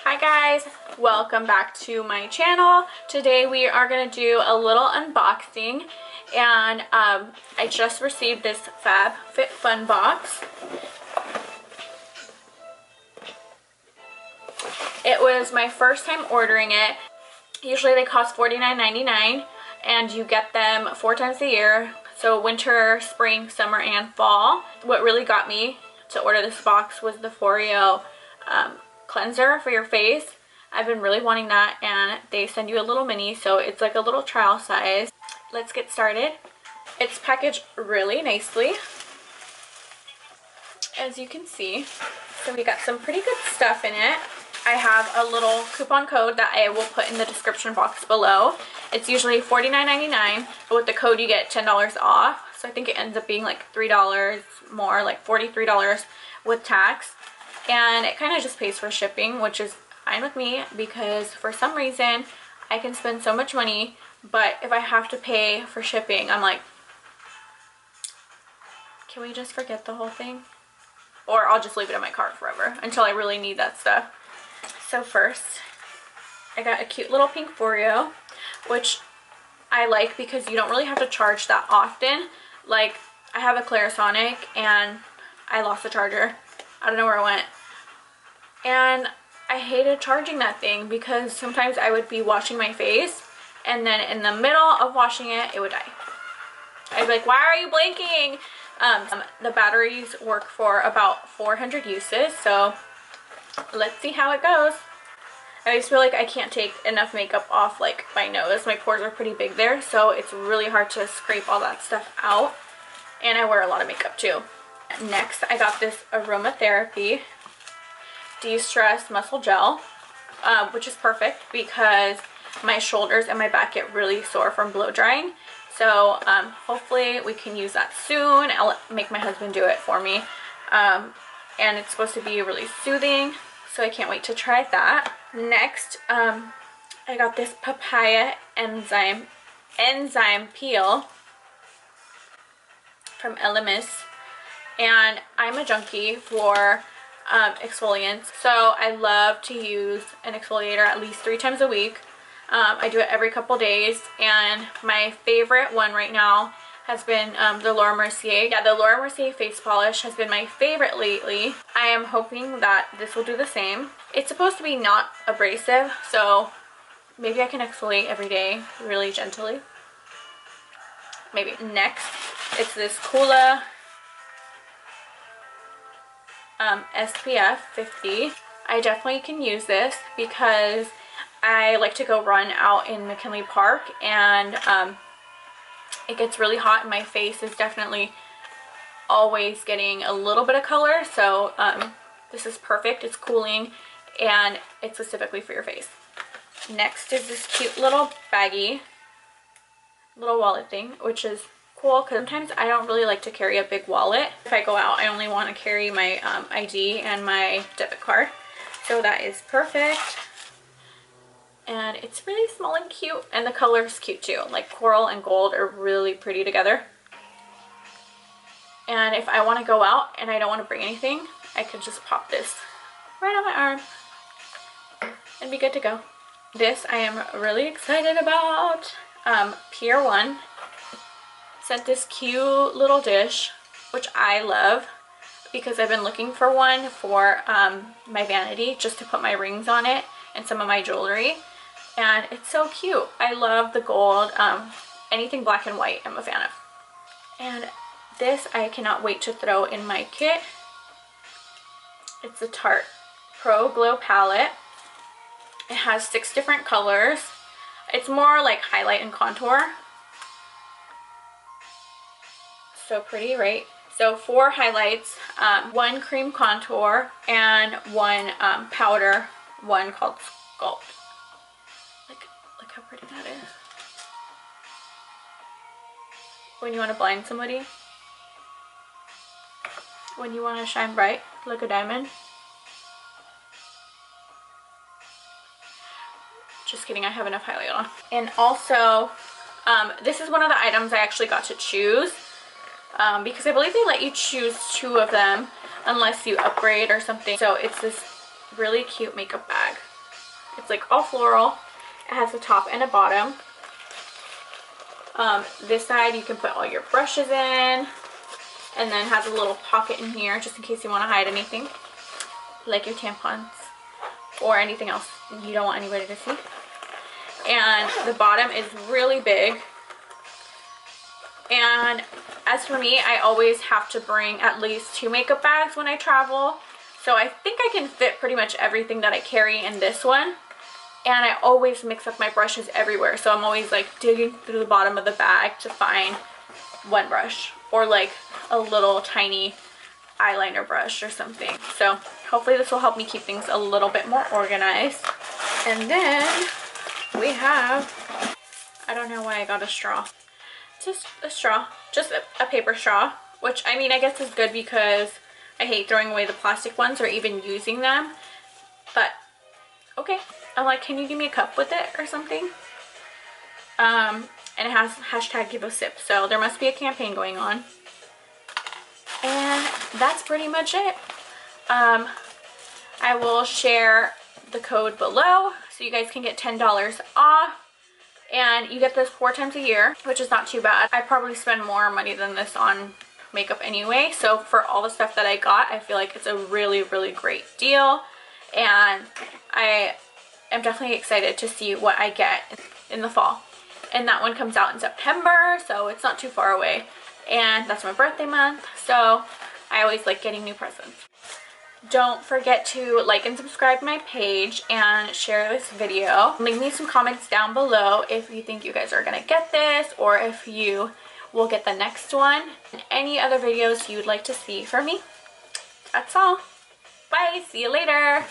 Hi guys, welcome back to my channel. Today we are going to do a little unboxing, and I just received this FabFitFun box. It was my first time ordering it. Usually they cost $49.99 and you get them 4 times a year, so winter, spring, summer, and fall. What really got me to order this box was the Foreo cleanser for your face. I've been really wanting that, and they send you a little mini, so it's like a little trial size. Let's get started. It's packaged really nicely, as you can see. So we got some pretty good stuff in it. I have a little coupon code that I will put in the description box below. It's usually $49.99, but with the code you get $10 off. So I think it ends up being like $3 more, like $43 with tax. And it kind of just pays for shipping, which is fine with me because for some reason I can spend so much money, but if I have to pay for shipping, I'm like, can we just forget the whole thing? Or I'll just leave it in my cart forever until I really need that stuff. So first, I got a cute little pink Foreo, which I like because you don't really have to charge that often. Like, I have a Clarisonic and I lost the charger. I don't know where it went. And I hated charging that thing because sometimes I would be washing my face and then in the middle of washing it, it would die. I'd be like, why are you blinking? The batteries work for about 400 uses, so let's see how it goes. I just feel like I can't take enough makeup off like my nose. My pores are pretty big there, so it's really hard to scrape all that stuff out. And I wear a lot of makeup too. Next, I got this Aromatherapy De-Stress Muscle Gel, which is perfect because my shoulders and my back get really sore from blow drying. So hopefully we can use that soon. I'll make my husband do it for me. And it's supposed to be really soothing, so I can't wait to try that. Next, I got this Papaya Enzyme Peel from Elemis. And I'm a junkie for exfoliants, so I love to use an exfoliator at least 3 times a week. I do it every couple days, and my favorite one right now has been the Laura Mercier. Yeah, the Laura Mercier face polish has been my favorite lately. I am hoping that this will do the same. It's supposed to be not abrasive, so maybe I can exfoliate every day really gently. Maybe. Next, it's this Coola SPF 50. I definitely can use this because I like to go run out in McKinley Park, and it gets really hot and my face is definitely always getting a little bit of color, so this is perfect. It's cooling and it's specifically for your face. Next is this cute little baggie, little wallet thing, which is cool because sometimes I don't really like to carry a big wallet. If I go out, I only want to carry my ID and my debit card, so that is perfect. And it's really small and cute, and the color is cute too. Like coral and gold are really pretty together. And if I want to go out and I don't want to bring anything, I could just pop this right on my arm and be good to go. This I am really excited about. Pier 1 sent this cute little dish, which I love because I've been looking for one for my vanity, just to put my rings on it and some of my jewelry. And it's so cute. I love the gold. Anything black and white I'm a fan of. And this I cannot wait to throw in my kit. It's the Tarte Pro Glow palette. It has 6 different colors. It's more like highlight and contour. So pretty, right? So 4 highlights, 1 cream contour, and 1 powder, one called Sculpt. Look how pretty that is. When you want to blind somebody, when you want to shine bright like a diamond. Just kidding, I have enough highlight on. And also, this is one of the items I actually got to choose. Because I believe they let you choose 2 of them unless you upgrade or something. So it's this really cute makeup bag. It's like all floral. It has a top and a bottom. This side you can put all your brushes in, and then has a little pocket in here just in case you want to hide anything, like your tampons or anything else you don't want anybody to see. And the bottom is really big. And as for me, I always have to bring at least 2 makeup bags when I travel. So I think I can fit pretty much everything that I carry in this one. And I always mix up my brushes everywhere. So I'm always like digging through the bottom of the bag to find one brush or like a little tiny eyeliner brush or something. So hopefully this will help me keep things a little bit more organized. And then we have, I don't know why I got a straw. Just a straw, just a paper straw, which I mean I guess is good because I hate throwing away the plastic ones or even using them, but okay. I'm like, can you give me a cup with it or something? And it has hashtag give a sip, so there must be a campaign going on. And that's pretty much it. I will share the code below so you guys can get $10 off. And you get this 4 times a year, which is not too bad. I probably spend more money than this on makeup anyway. So for all the stuff that I got, I feel like it's a really, really great deal. And I am definitely excited to see what I get in the fall. And that one comes out in September, so it's not too far away. And that's my birthday month, so I always like getting new presents. Don't forget to like and subscribe to my page and share this video. Leave me some comments down below if you think you guys are gonna get this or if you will get the next one. And any other videos you'd like to see from me. That's all. Bye. See you later.